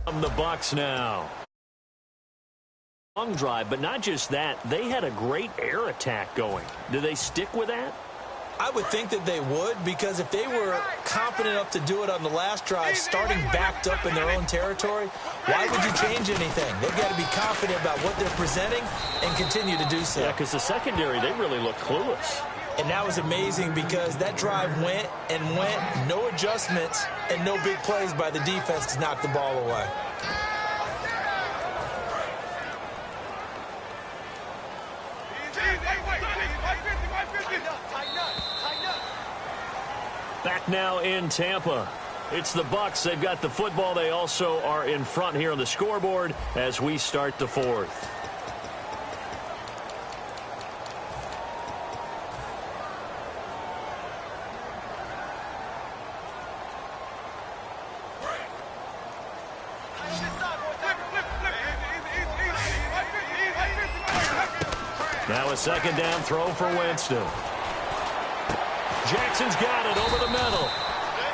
From the Bucs now. Long drive, but not just that. They had a great air attack going. Do they stick with that? I would think that they would, because if they were confident enough to do it on the last drive, starting backed up in their own territory, why would you change anything? They've got to be confident about what they're presenting and continue to do so. Yeah, because the secondary, they really look clueless. And that was amazing because that drive went and went, no adjustments, and no big plays by the defense to knock the ball away. Back now in Tampa. It's the Bucs. They've got the football. They also are in front here on the scoreboard as we start the fourth. Now a second down throw for Winston. Jackson's got it over the middle.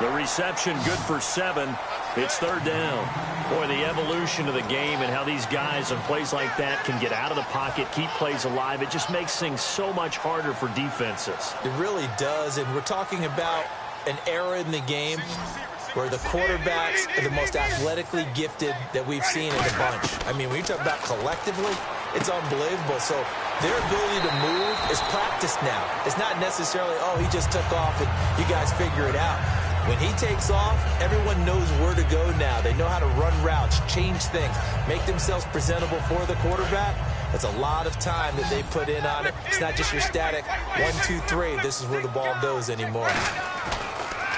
The reception good for 7. It's third down. Boy, the evolution of the game and how these guys on plays like that can get out of the pocket, keep plays alive, it just makes things so much harder for defenses. It really does, and we're talking about an era in the game where the quarterbacks are the most athletically gifted that we've seen in a bunch. I mean, when you talk about collectively, it's unbelievable. So their ability to move is practiced now. It's not necessarily, oh, he just took off and you guys figure it out. When he takes off, everyone knows where to go now. They know how to run routes, change things, make themselves presentable for the quarterback. That's a lot of time that they put in on it. It's not just your static 1, 2, 3. This is where the ball goes anymore.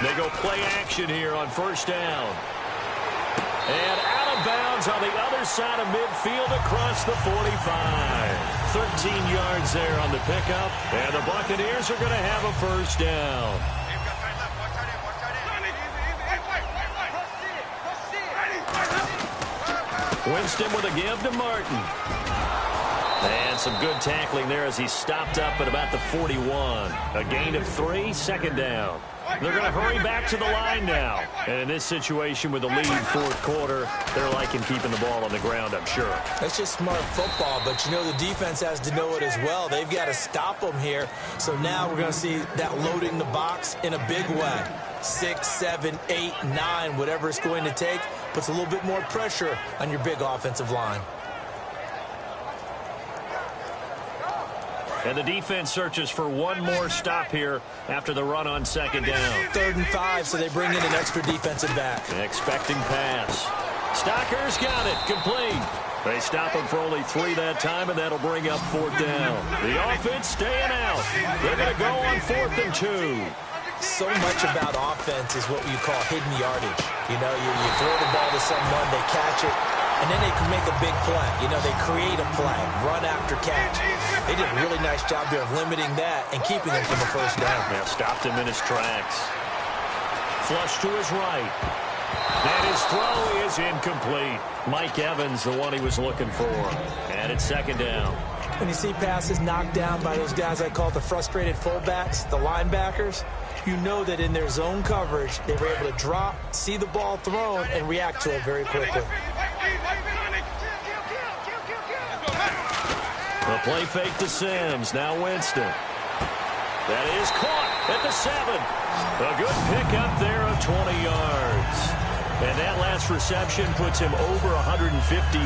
They go play action here on first down. And out of bounds on the other side of midfield across the 45. 13 yards there on the pickup. And the Buccaneers are going to have a first down. Winston with a give to Martin. And some good tackling there as he stopped up at about the 41. A gain of 3, second down. They're going to hurry back to the line now. And in this situation with the lead fourth quarter, they're liking keeping the ball on the ground, I'm sure. That's just smart football, but you know the defense has to know it as well. They've got to stop them here. So now we're going to see that loading the box in a big way. 6, 7, 8, 9, whatever it's going to take, puts a little bit more pressure on your big offensive line. And the defense searches for one more stop here after the run on second down. 3rd and 5, so they bring in an extra defensive back. Expecting pass. Stocker's got it. Complete. They stop him for only 3 that time, and that'll bring up 4th down. The offense staying out. They're going to go on 4th and 2. So much about offense is what you call hidden yardage. You know, you throw the ball to someone, they catch it, and then they can make a big play. You know, they create a play, run after catch. They did a really nice job there of limiting that and keeping him from a first down. Yeah, stopped him in his tracks. Flush to his right. And his throw is incomplete. Mike Evans, the one he was looking for. And it's second down. When you see passes knocked down by those guys I call the frustrated fullbacks, the linebackers, you know that in their zone coverage, they were able to drop, see the ball thrown, and react to it very quickly. The play fake to Sims. Now Winston. That is caught at the 7. A good pickup there of 20 yards. And that last reception puts him over 150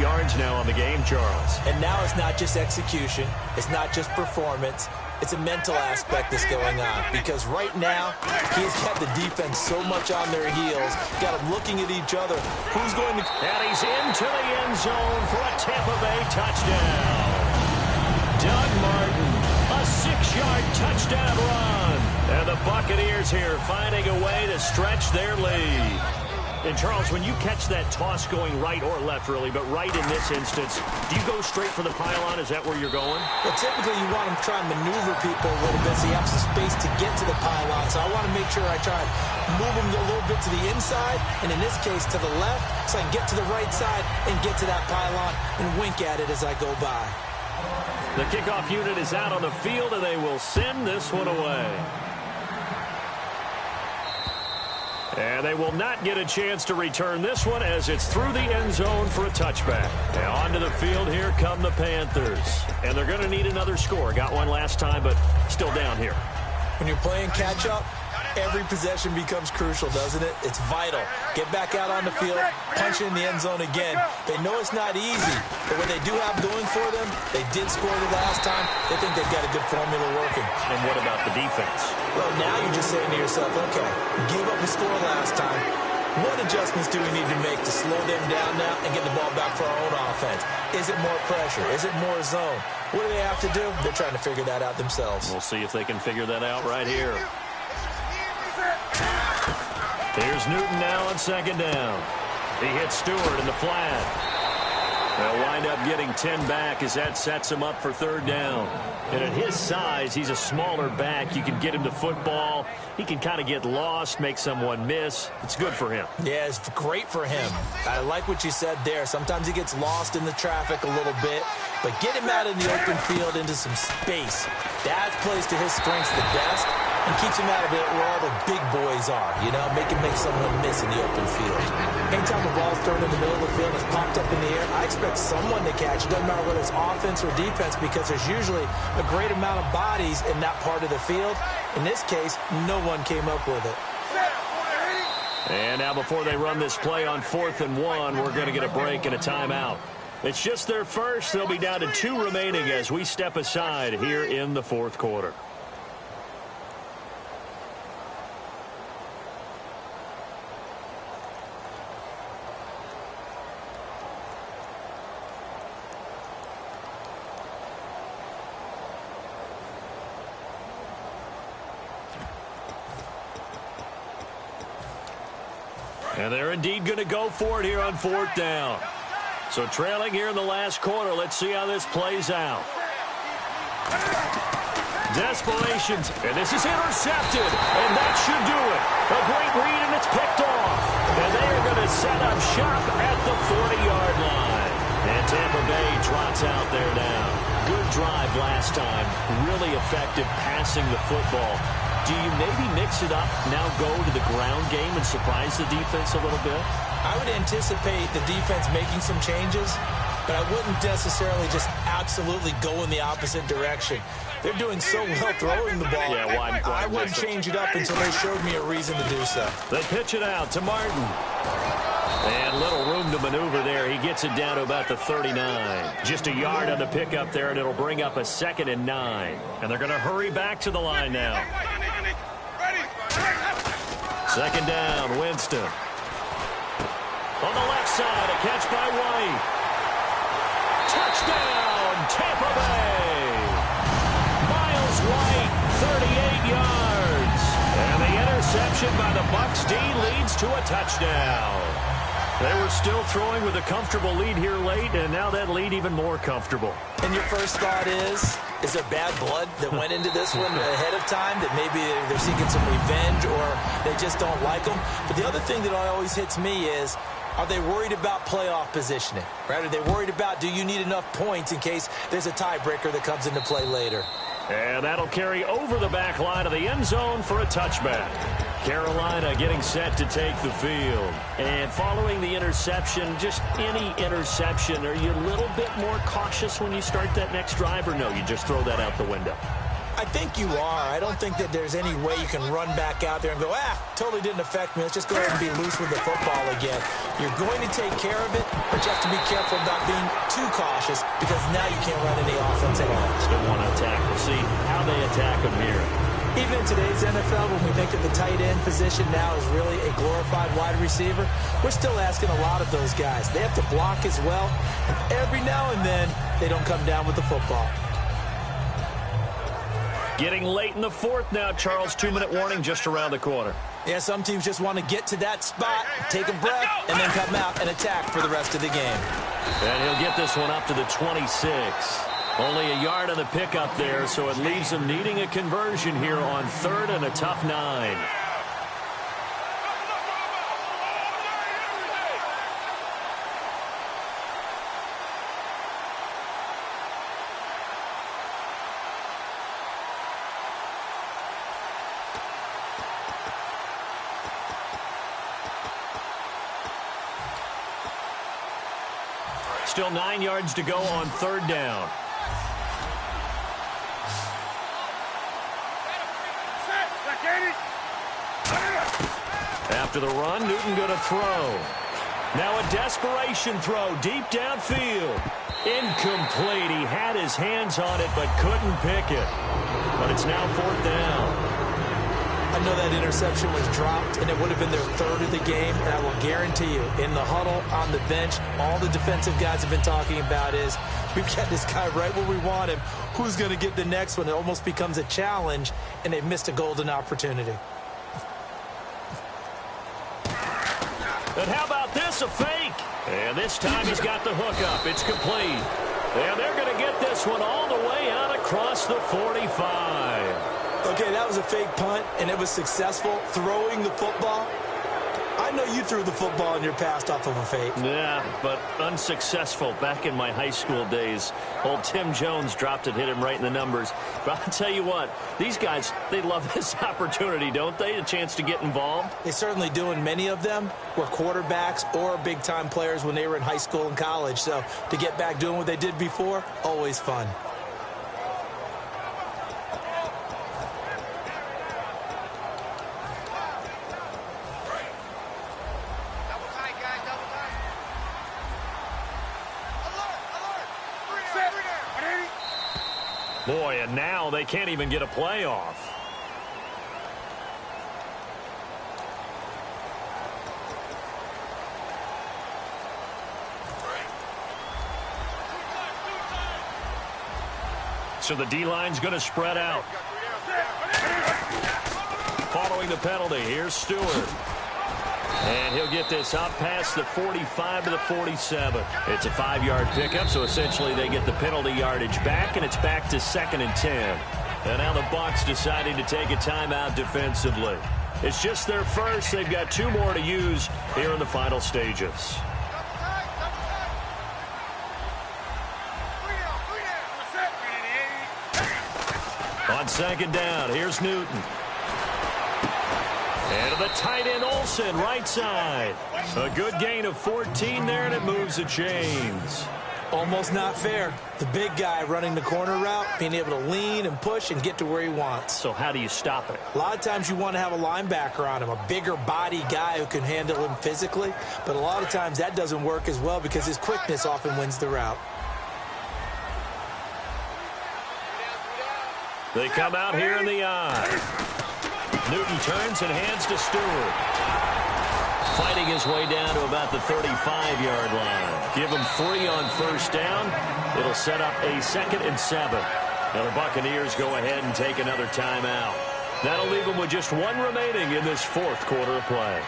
yards now on the game, Charles. And now it's not just execution. It's not just performance. It's a mental aspect that's going on. Because right now, he's got the defense so much on their heels. Got them looking at each other. Who's going to... And he's into the end zone for a Tampa Bay touchdown. Doug Martin, a 6-yard touchdown run. And the Buccaneers here finding a way to stretch their lead. And, Charles, when you catch that toss going right or left, really, but right in this instance, do you go straight for the pylon? Is that where you're going? Well, typically you want to try and maneuver people a little bit so you have some space to get to the pylon. So I want to make sure I try and move them a little bit to the inside, and in this case to the left, so I can get to the right side and get to that pylon and wink at it as I go by. The kickoff unit is out on the field, and they will send this one away. And they will not get a chance to return this one as it's through the end zone for a touchback. Now onto the field, here come the Panthers. And they're going to need another score. Got one last time, but still down here. When you're playing catch-up, every possession becomes crucial, doesn't it? It's vital. Get back out on the field, punch in the end zone again. They know it's not easy, but what they do have going for them, they did score the last time. They think they've got a good formula working. And what about the defense? Well, now you're just saying to yourself, okay, gave up a score last time. What adjustments do we need to make to slow them down now and get the ball back for our own offense? Is it more pressure? Is it more zone? What do they have to do? They're trying to figure that out themselves. We'll see if they can figure that out right here. Here's Newton now on second down. He hits Stewart in the flat. They'll wind up getting 10 back as that sets him up for third down. And at his size, he's a smaller back. You can get him to football. He can kind of get lost, make someone miss. It's good for him. Yeah, it's great for him. I like what you said there. Sometimes he gets lost in the traffic a little bit, but get him out in the open field into some space. That plays to his strengths the best and keeps him out of it where all the big boys are, you know, make someone miss in the open field. Anytime a ball's thrown in the middle of the field and it's popped up in the air, I expect someone to catch. It doesn't matter whether it's offense or defense because there's usually a great amount of bodies in that part of the field. In this case, no one came up with it. And now before they run this play on 4th and 1, we're going to get a break and a timeout. It's just their first. They'll be down to 2 remaining as we step aside here in the 4th quarter. And they're indeed going to go for it here on 4th down. So trailing here in the last quarter. Let's see how this plays out. Desperations. And this is intercepted. And that should do it. A great read, and it's picked off. And they are going to set up shop at the 40-yard line. And Tampa Bay trots out there now. Good drive last time. Really effective passing the football. Do you maybe mix it up, now go to the ground game and surprise the defense a little bit? I would anticipate the defense making some changes, but I wouldn't necessarily just absolutely go in the opposite direction. They're doing so well throwing the ball. Yeah, why I wouldn't change it up until they showed me a reason to do so. They pitch it out to Martin. And little room to maneuver there. He gets it down to about the 39. Just a yard on the pickup there, and it'll bring up a 2nd and 9. And they're going to hurry back to the line now. 2nd down, Winston. On the left side, a catch by White. Touchdown, Tampa Bay. Miles White, 38 yards. And the interception by the Bucs D leads to a touchdown. They were still throwing with a comfortable lead here late, and now that lead even more comfortable. And your first thought is there bad blood that went into this one ahead of time, that maybe they're seeking some revenge or they just don't like them? But the other thing that always hits me is, are they worried about playoff positioning? Right? Are they worried about, do you need enough points in case there's a tiebreaker that comes into play later? And that'll carry over the back line of the end zone for a touchback. Carolina getting set to take the field. And following the interception, just any interception, are you a little bit more cautious when you start that next drive, or no, you just throw that out the window? I think you are. I don't think that there's any way you can run back out there and go, totally didn't affect me. Let's just go ahead and be loose with the football again. You're going to take care of it, but you have to be careful about being too cautious because now you can't run any offense at all. Still want to attack. We'll see how they attack them here. Even in today's NFL, when we think that the tight end position now is really a glorified wide receiver, we're still asking a lot of those guys. They have to block as well, and every now and then they don't come down with the football. Getting late in the 4th now, Charles. 2-minute warning just around the corner. Yeah, some teams just want to get to that spot, take a breath, and then come out and attack for the rest of the game. And he'll get this one up to the 26. Only a yard on the pickup there, so it leaves them needing a conversion here on 3rd and a tough 9. still 9 yards to go on third down. After the run, Newton going to throw. Now a desperation throw deep downfield. Incomplete. He had his hands on it but couldn't pick it. But it's now fourth down. I know that interception was dropped, and it would have been their third of the game, and I will guarantee you, in the huddle, on the bench, all the defensive guys have been talking about is, we've got this guy right where we want him. Who's going to get the next one? It almost becomes a challenge, and they've missed a golden opportunity. And how about this, a fake? And this time he's got the hook up. It's complete. And they're going to get this one all the way out across the 45. Okay, that was a fake punt, and it was successful. Throwing the football, I know you threw the football in your past off of a fake. Yeah, but unsuccessful back in my high school days. Old Tim Jones dropped it, hit him right in the numbers. But I'll tell you what, these guys, they love this opportunity, don't they? A chance to get involved. They certainly do, and many of them were quarterbacks or big-time players when they were in high school and college. So to get back doing what they did before, always fun. Boy, and now they can't even get a play off. So the D-line's going to spread out. Following the penalty, here's Stewart. And he'll get this up past the 45 to the 47. It's a 5-yard pickup, so essentially they get the penalty yardage back, and it's back to 2nd and 10. And now the Bucs deciding to take a timeout defensively. It's just their first. They've got 2 more to use here in the final stages. On 2nd down, here's Newton. And to the tight end, Olsen, right side. A good gain of 14 there, and it moves the chains. Almost not fair. The big guy running the corner route, being able to lean and push and get to where he wants. So how do you stop it? A lot of times you want to have a linebacker on him, a bigger body guy who can handle him physically. But a lot of times that doesn't work as well because his quickness often wins the route. They come out here in the eye. Newton turns and hands to Stewart. Fighting his way down to about the 35-yard line. Give him 3 on first down. It'll set up a 2nd and 7. Now the Buccaneers go ahead and take another timeout. That'll leave them with just 1 remaining in this 4th quarter of play.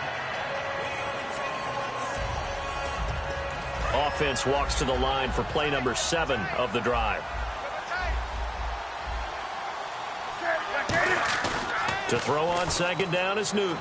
Offense walks to the line for play number 7 of the drive. To throw on 2nd down is Newton.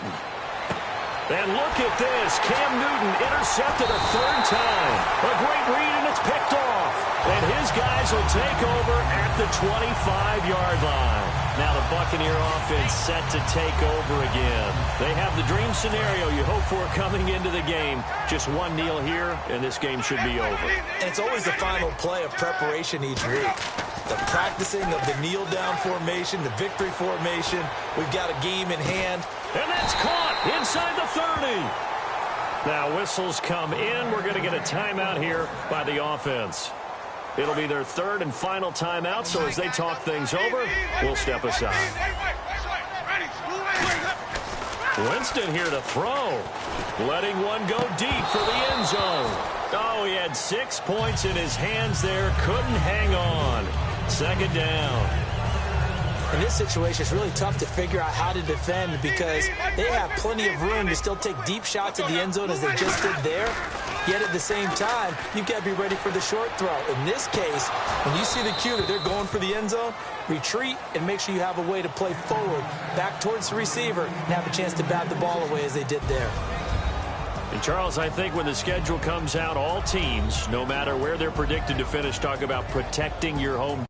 And look at this. Cam Newton intercepted a 3rd time. A great read, and it's picked off. And his guys will take over at the 25-yard line. Now the Buccaneer offense set to take over again. They have the dream scenario you hope for coming into the game. Just 1 kneel here, and this game should be over. And it's always the final play of preparation each week. The practicing of the kneel-down formation, the victory formation. We've got a game in hand. And that's caught inside the 30. Now whistles come in. We're going to get a timeout here by the offense. It'll be their 3rd and final timeout, so as they talk things over, we'll step aside. Winston here to throw. Letting one go deep for the end zone. Oh, he had 6 points in his hands there. Couldn't hang on. 2nd down. In this situation, it's really tough to figure out how to defend because they have plenty of room to still take deep shots at the end zone as they just did there. Yet at the same time, you've got to be ready for the short throw. In this case, when you see the cue that they're going for the end zone, retreat and make sure you have a way to play forward, back towards the receiver, and have a chance to bat the ball away as they did there. And Charles, I think when the schedule comes out, all teams, no matter where they're predicted to finish, talk about protecting your home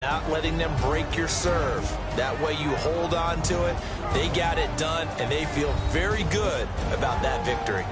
not letting them break your serve. That way you hold on to it. They got it done, and they feel very good about that victory.